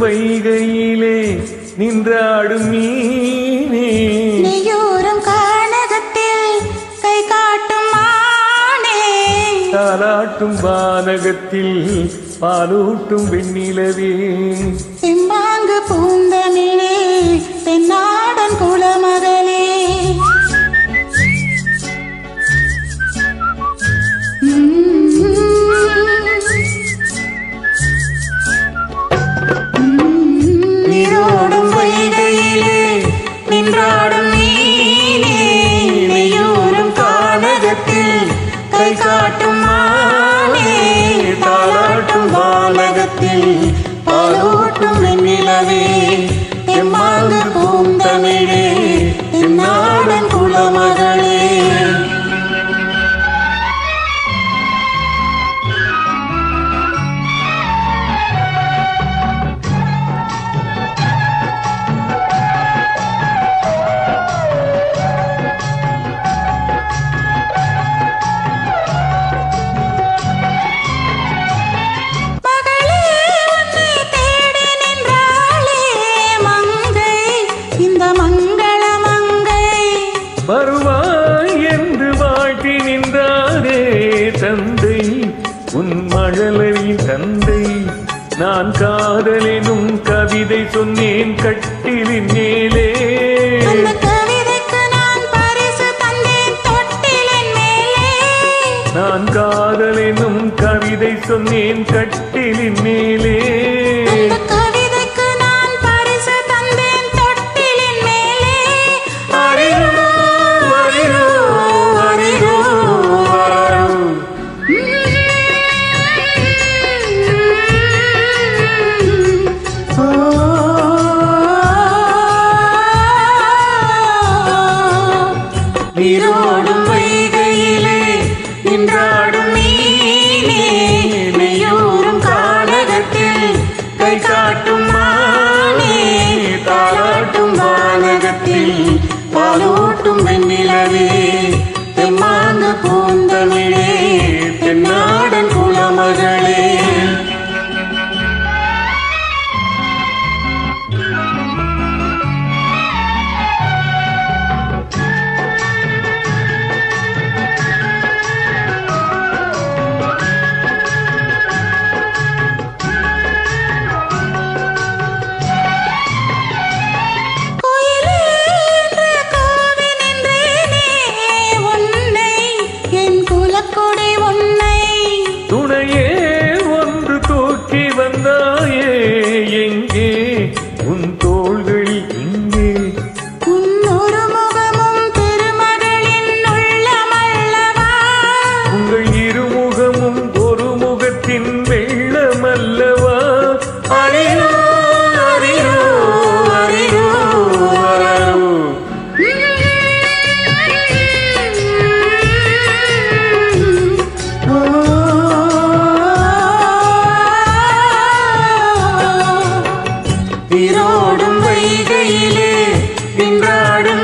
வைகையிலே நின்றாடும் மீனே நீயூரும் கானகத்தில் கை காட்டும் மானே தாலாட்டும் வானகத்தில் பாலூட்டும் வெண்ணிலவே செம்பாங்கு பூந்தமிழே தென்னாடன் குலமகளே நீரோடும் வைகையிலே நின்றாடும் மீனே நீயூரும் கானகத்தில் கை காட்டும் மானே தாலாட்டும் வானகத்தில் பாலூட்டும் வெண்ணிலவே எம்மாங்கு பூந்தமிழே தென்னாடன் குலமகளே வருவாய் என்று வாழ்த்தி நின்றாரே தந்தை உன் மழலையின் தந்தை நான் காதலினும் கவிதை சொன்னேன் கட்டிலின் மேலே நான் காதலினும் கவிதை சொன்னேன் கட்டிலின் மேலே நீரோடும் வைகையிலே நின்றாடும் மீனே நீயூரும் கானகத்தில் கை காட்டும் மானே தாலாட்டும் வானகத்தில் பாலூட்டும் வெண்ணிலவே தெம்மாங்கு பூந்தமிழே தென்னாடன் குலமகளே துணையே ஒன்று தூக்கி வந்தாயே எங்கே உன் தோள்களில் எங்கே உன்னொரு முகமும் திருமகளின் உள்ளமல்லவா உங்கள் இருமுகமும் ஒரு முகத்தின் வெள்ளமல்லவா அறியோ அறியோ அறியோ நீரோடும் வைகையிலே நின்றாடும்